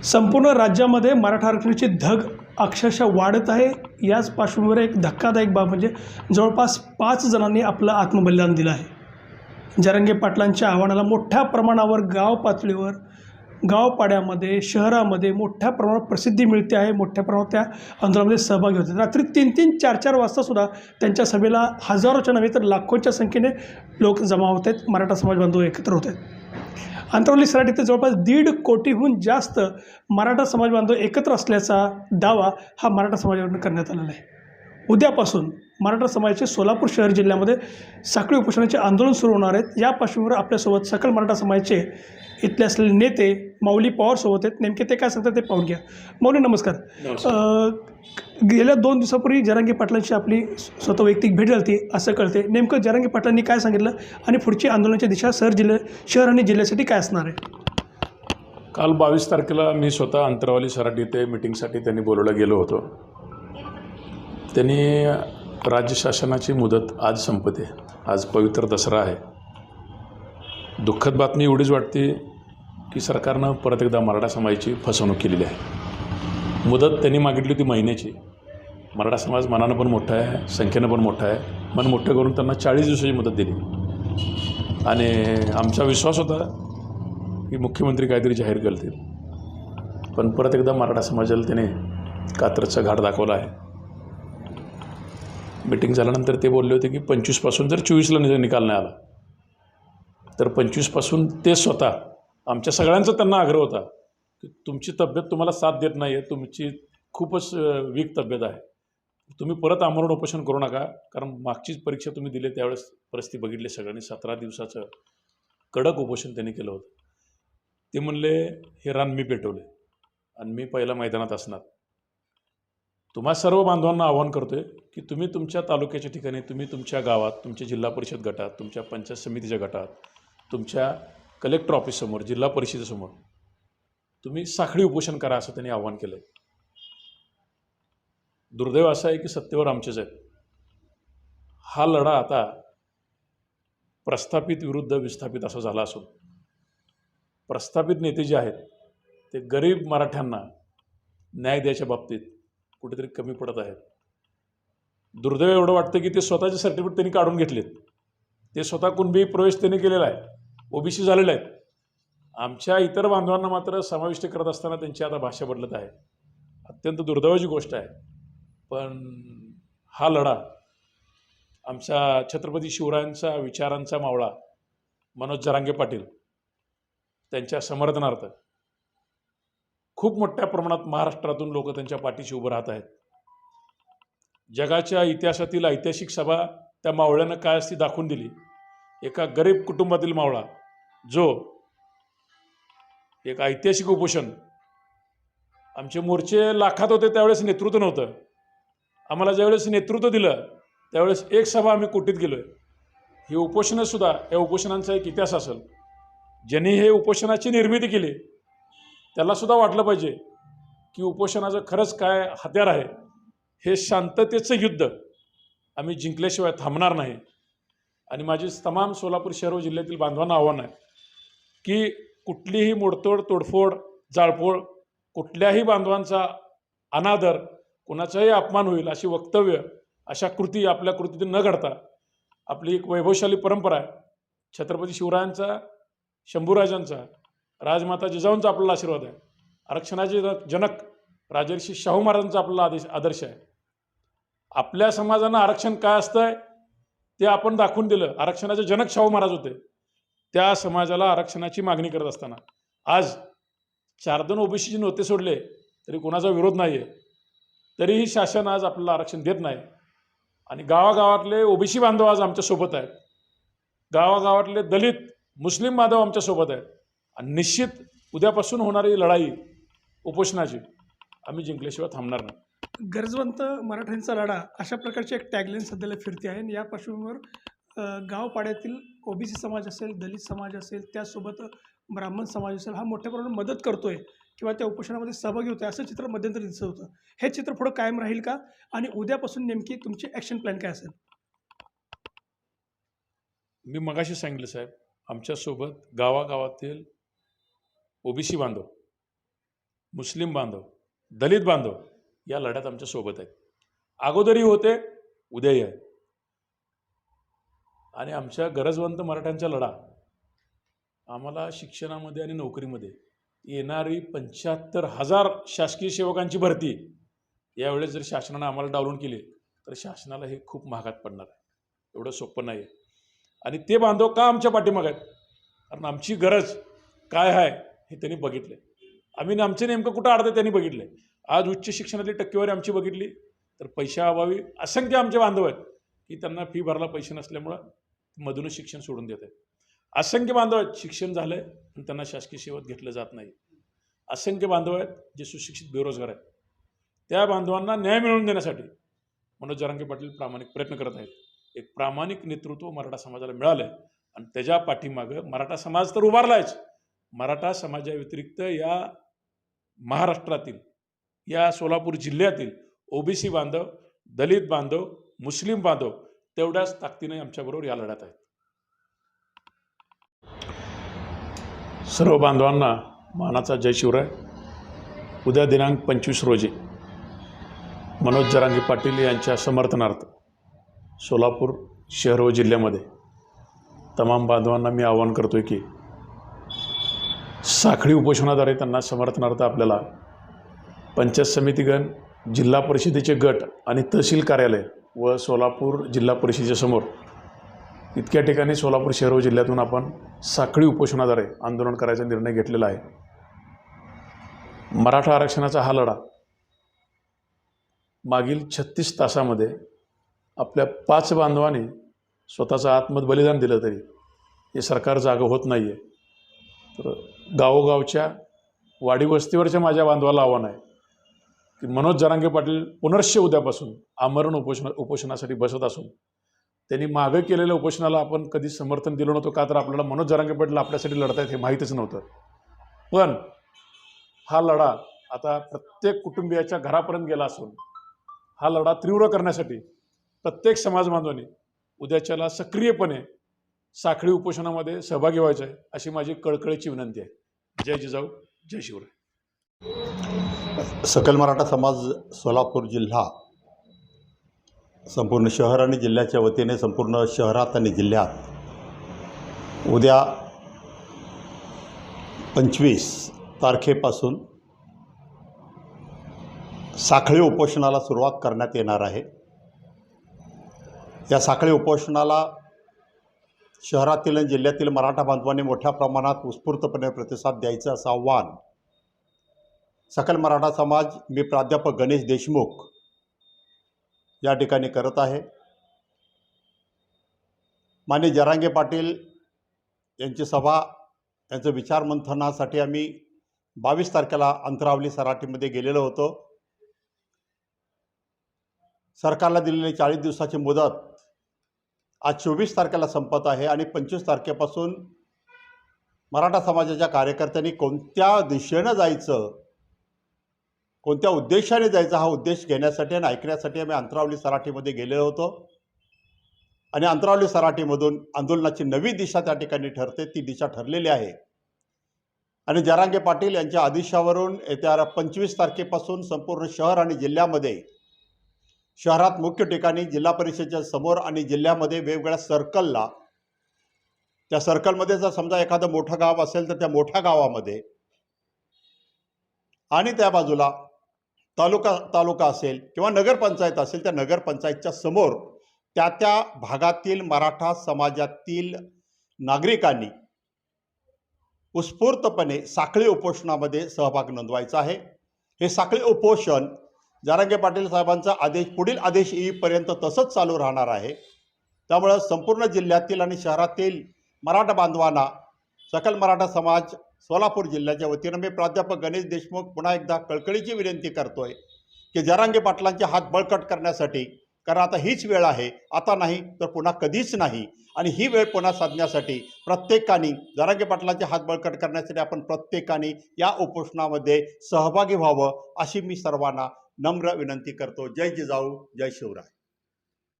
संपूर्ण राज्यामध्ये मराठा आरक्षणाची धग अक्षरशः वाढत आहे. याच पार्श्वभूमीवर एक धक्कादायक बाब म्हणजे जवळपास 5 जणांनी आपलं आत्मबलिदान दिलं आहे. जरांगे पाटलांच्या आव्हानाला मोठ्या प्रमाणावर गाव पातळीवर, गावपाड्यामध्ये, शहरामध्ये मोठ्या प्रमाणात प्रसिद्धी मिळते आहे. मोठ्या प्रमाणात त्या आंदोलनामध्ये सहभागी होतात. रात्री 3-3, 4-4 वाजतासुद्धा त्यांच्या सभेला हजारोच्या नव्हे तर लाखोंच्या संख्येने लोक जमा होत आहेत. मराठा समाज बांधव एकत्र होत आहेत. अंतरवली सराट इथे जवळपास 1.5 कोटीहून जास्त मराठा समाज बांधव एकत्र असल्याचा दावा हा मराठा समाजाकडून करण्यात आलेला आहे. उद्यापासून मराठा समाजाचे सोलापूर शहर जिल्ह्यामध्ये साखळी उपोषणाचे आंदोलन सुरू होणार आहेत. या पार्श्वभूमीवर आपल्यासोबत सकल मराठा समाजाचे इथले असलेले नेते माऊली पवारसोबत आहेत. नेमके ते काय सांगतात ते पाहून घ्या. माऊली नमस्कार. गेल्या 2 दिवसापूर्वी जरांगे पाटलांची आपली स्वतः वैयक्तिक भेट झाली असं कळते. नेमकं जरांगे पाटलांनी काय सांगितलं आणि पुढची आंदोलनाची दिशा शहर आणि जिल्ह्यासाठी काय असणार आहे? काल 22 तारखेला मी स्वतः अंतरवाली सराट इथे मिटिंगसाठी त्यांनी बोलवलं गेलो होतो. त्यांनी राज्य शासनाची मुदत आज संपते. आज पवित्र दसरा आहे. दुःखद बातमी एवढीच वाटते की सरकारनं परत एकदा मराठा समाजाची फसवणूक केलेली आहे. मुदत त्यांनी मागितली होती महिन्याची. मराठा समाज मनानं पण मोठा आहे, संख्येनं पण मोठा आहे. मन मोठं करून त्यांना 40 दिवसाची मुदत दिली आणि आमचा विश्वास होता की मुख्यमंत्री काहीतरी जाहीर करतील. पण परत एकदा मराठा समाजाला त्याने कात्रजचा घाट दाखवला आहे. मीटिंग झाल्यानंतर ते बोलले होते की 25पासून जर 24ला निकाल नाही आला तर 25पासून ते स्वतः आमच्या सगळ्यांचा त्यांना आग्रह होता की तुमची तब्येत तुम्हाला साथ देत नाही आहे, तुमची खूपच वीक तब्येत आहे, तुम्ही परत आमरण उपोषण करू नका. कारण मागचीच परीक्षा तुम्ही दिली त्यावेळेस परिस्थिती बघितली सगळ्यांनी. 17 दिवसाचं कडक उपोषण त्यांनी केलं होतं. ते म्हणले हे रान मी पेटवले आणि मी पहिला मैदानात असणार. तुम्हा सर्व बांधवांना आवाहन करतो आहे की तुम्ही तुमच्या तालुक्याच्या ठिकाणी, तुम्ही तुमच्या गावात, तुमच्या जिल्हा परिषद गटात, तुमच्या पंचायत समितीच्या गटात, तुमच्या कलेक्टर ऑफिससमोर, जिल्हा परिषदेसमोर तुम्ही साखळी उपोषण करा असं त्यांनी आवाहन केलं आहे. दुर्दैव असं आहे की सत्तेवर आमचेच आहेत. हा लढा आता प्रस्थापित विरुद्ध विस्थापित असा झाला असून प्रस्थापित नेते जे आहेत ते गरीब मराठ्यांना न्याय द्यायच्या बाबतीत कुठेतरी कमी पडत आहेत. दुर्दैव एवढं वाटतं की ते स्वतःचे सर्टिफिकेट त्यांनी काढून घेतलेत. ते स्वतः कुणबी प्रवेश त्यांनी केलेला आहे, ओबीसी झालेले आहेत. आमच्या इतर बांधवांना मात्र समाविष्ट करत असताना त्यांची आता भाषा बदलत आहे. अत्यंत दुर्दैवाची गोष्ट आहे. पण हा लढा आमच्या छत्रपती शिवरायांचा विचारांचा मावळा मनोज जरांगे पाटील त्यांच्या समर्थनार्थ खूप मोठ्या प्रमाणात महाराष्ट्रातून लोक त्यांच्या पाठीशी उभं राहत आहेत. जगाच्या इतिहासातील ऐतिहासिक सभा त्या मावळ्यानं काय असती दाखवून दिली. एका गरीब कुटुंबातील मावळा जो एक ऐतिहासिक उपोषण, आमचे मोर्चे लाखात होते त्यावेळेस नेतृत्व नव्हतं. आम्हाला ज्यावेळेस नेतृत्व दिलं त्यावेळेस एक सभा आम्ही कुटीत गेलो आहे. ही उपोषणंसुद्धा, या उपोषणांचा एक इतिहास असेल. ज्यांनी हे उपोषणाची निर्मिती केली त्यालासुद्धा वाटलं पाहिजे की उपोषणाचं खरंच काय हत्यार आहे. हे शांततेचं युद्ध आम्ही जिंकल्याशिवाय थांबणार नाही. आणि माझी तमाम सोलापूर शहर व जिल्ह्यातील बांधवांना आव्हान आहे की कुठलीही मोडतोड, तोडफोड, जाळपोळ, कुठल्याही बांधवांचा अनादर, कुणाचाही अपमान होईल अशी वक्तव्य, अशा कृती आपल्या कृतीतून न घडता आपली एक वैभवशाली परंपरा आहे. छत्रपती शिवरायांचा, शंभूराजांचा, राजमाता जिजाऊंचा आपल्याला आशीर्वाद आहे. आरक्षणाचे जनक राजर्षी शाहू महाराजांचा आपल्याला आदर्श आहे. आपल्या समाजानं आरक्षण काय असतंय ते आपण दाखवून दिलं. आरक्षणाचे जनक शाहू महाराज होते. त्या समाजाला आरक्षणाची मागणी करत असताना आज 4 ओबीसीचे नव्हते सोडले तरी कोणाचा विरोध नाही आहे, तरीही शासन आज आपल्याला आरक्षण देत नाही. आणि गावागावातले ओबीसी बांधव आज आमच्यासोबत आहेत. गावागावातले दलित, मुस्लिम बांधव आमच्यासोबत आहेत. आणि निश्चित उद्यापासून होणारी लढाई उपोषणाची आम्ही जिंकल्याशिवाय थांबणार नाही. गरजवंत मराठ्यांचा लढा अशा प्रकारची एक टॅगलाईन सध्याला फिरते आहे. आणि या पार्श्वभूमीवर गावपाड्यातील ओबीसी समाज असेल, दलित समाज असेल, त्यासोबत ब्राह्मण समाज असेल, हा मोठ्या प्रमाणात मदत करतोय किंवा त्या उपोषणामध्ये सहभागी होतोय असं चित्र मध्यंतरी दिसत होतं. हे चित्र पुढं कायम राहील का? आणि उद्यापासून नेमकी तुमची ॲक्शन प्लॅन काय असेल? मी मगाशी सांगितलं साहेब, आमच्यासोबत गावागावातील ओबीसी बांधव मुस्लिम बांधव, दलित बांधव या लढ्यात आमच्या सोबत आहेत. अगोदरही होते, उद्याही आहे. आणि आमच्या गरजवंत मराठ्यांचा लढा आम्हाला शिक्षणामध्ये आणि नोकरीमध्ये येणारी 75,000 शासकीय सेवकांची भरती यावेळेस जर शासनानं आम्हाला डावलून केली तर शासनाला हे खूप महागात पडणार आहे. एवढं सोपं नाही आहे. आणि ते बांधव का आमच्या पाठीमागे आहेत? कारण आमची गरज काय आहे हे त्यांनी बघितलं. आमचे नेमकं कुठं अडतं त्यांनी बघितलं. आज उच्च शिक्षणातली टक्केवारी आमची बघितली तर पैशाअभावी असंख्य आमचे बांधव आहेत की त्यांना फी भरायला पैसे नसल्यामुळं मधूनच शिक्षण सोडून देत आहेत. असंख्य बांधव आहेत शिक्षण झालं आहे पण त्यांना शासकीय सेवेत घेतलं जात नाही. असंख्य बांधव आहेत जे सुशिक्षित बेरोजगार आहेत. त्या बांधवांना न्याय मिळवून देण्यासाठी मनोज जरांगे पाटील प्रामाणिक प्रयत्न करत आहेत. एक प्रामाणिक नेतृत्व मराठा समाजाला मिळालं आहे आणि त्याच्या पाठीमागं मराठा समाज तर उभारलायच. मराठा समाजाव्यतिरिक्त या महाराष्ट्रातील, या सोलापूर जिल्ह्यातील ओबीसी बांधव, दलित बांधव, मुस्लिम बांधव तेवढ्याच ताकदीने आमच्याबरोबर या लढ्यात आहेत. सर्व बांधवांना मानाचा जय शिवराय. उद्या दिनांक 25 रोजी मनोज जरांगे पाटील यांच्या समर्थनार्थ सोलापूर शहर व जिल्ह्यामध्ये तमाम बांधवांना मी आवाहन करतो आहे की साखळी उपोषणाद्वारे त्यांना समर्थनार्थ आपल्याला पंचायत समितीगण, जिल्हा परिषदेचे गट आणि तहसील कार्यालय व सोलापूर जिल्हा परिषदेच्या समोर इतक्या ठिकाणी सोलापूर शहर व जिल्ह्यातून आपण साखळी उपोषणाद्वारे आंदोलन करायचा निर्णय घेतलेला आहे. मराठा आरक्षणाचा हा लढा मागील 36 तासामध्ये आपल्या 5 बांधवांनी स्वतःचं आत्मबलिदान दिलं तरी हे सरकार जागं होत नाही आहे. तर गावोगावच्या वाडी वस्तीवरच्या माझ्या बांधवाला आव्हान आहे की मनोज जरांगे पाटील पुनश्च उद्यापासून आमरण उपोषणासाठी बसत असून त्यांनी मागं केलेल्या उपोषणाला आपण कधी समर्थन दिलं नव्हतं. का तर आपल्याला मनोज जरांगे पाटील आपल्यासाठी लढत आहेत हे माहीतच नव्हतं. पण हा लढा आता प्रत्येक कुटुंबियाच्या घरापर्यंत गेला असून हा लढा तीव्र करण्यासाठी प्रत्येक समाज बांधवांनी उद्याच्याला सक्रियपणे साखळी उपोषणामध्ये सहभागी व्हायचं आहे अशी माझी कळकळीची विनंती आहे. जय जिजाऊ, जय शिवराय. सकल मराठा समाज सोलापूर जिल्हा संपूर्ण शहर आणि जिल्ह्याच्या वतीने संपूर्ण शहरात आणि जिल्ह्यात उद्या 25 तारखेपासून साखळी उपोषणाला सुरुवात करण्यात येणार आहे. या साखळी उपोषणाला शहरातील आणि जिल्ह्यातील मराठा बांधवांनी मोठ्या प्रमाणात उत्स्फूर्तपणे प्रतिसाद द्यायचं असं आव्हान सकल मराठा समाज, मी प्राध्यापक गणेश देशमुख या ठिकाणी करत आहे. माननीय जरांगे पाटील यांची सभा, यांचं विचारमंथनासाठी आम्ही 22 तारखेला अंतरावली सराटीमध्ये गेलेलो होतो. सरकारला दिलेली 40 दिवसाची मुदत आज 24 तारखेला संपत आहे आणि 25 तारखेपासून मराठा समाजाच्या कार्यकर्त्यांनी कोणत्या दिशेनं जायचं, कोणत्या उद्देशाने जायचं हा उद्देश घेण्यासाठी आणि ऐकण्यासाठी आम्ही अंतरावली सराटीमध्ये गेलेलो होतो. आणि अंतरावली सराटीमधून आंदोलनाची नवी दिशा त्या ठिकाणी ठरते, ती दिशा ठरलेली आहे. आणि जरांगे पाटील यांच्या आदेशावरून येत्या 25 तारखेपासून संपूर्ण शहर आणि जिल्ह्यामध्ये, शहरात मुख्य ठिकाणी, जिल्हा परिषदेच्या समोर आणि जिल्ह्यामध्ये वेगवेगळ्या सर्कलला, त्या सर्कलमध्ये जर समजा एखादं मोठं गाव असेल तर त्या मोठ्या गावामध्ये आणि त्या बाजूला तालुका असेल किंवा नगरपंचायत असेल त्या नगरपंचायतच्या समोर त्या त्या भागातील मराठा समाजातील नागरिकांनी उत्स्फूर्तपणे साखळी उपोषणामध्ये सहभाग नोंदवायचा आहे. हे साखळी उपोषण जरांगे पाटील साहेबांचा आदेश, पुढील आदेश येईपर्यंत तसंच चालू राहणार आहे. त्यामुळे संपूर्ण जिल्ह्यातील आणि शहरातील मराठा बांधवांना सकल मराठा समाज सोलापूर जिल्ह्याच्या वतीनं मी प्राध्यापक गणेश देशमुख पुन्हा एकदा कळकळीची विनंती करतोय की जरांगे पाटलांचे हात बळकट करण्यासाठी, कारण आता हीच वेळ आहे, आता नाही तर पुन्हा कधीच नाही. आणि ही वेळ पुन्हा साधण्यासाठी प्रत्येकाने जरांगे पाटलांचे हात बळकट करण्यासाठी आपण प्रत्येकाने या उपोषणामध्ये सहभागी व्हावं अशी मी सर्वांना नम्र विनंती करतो. जय जिजाऊ, जय शिवराय.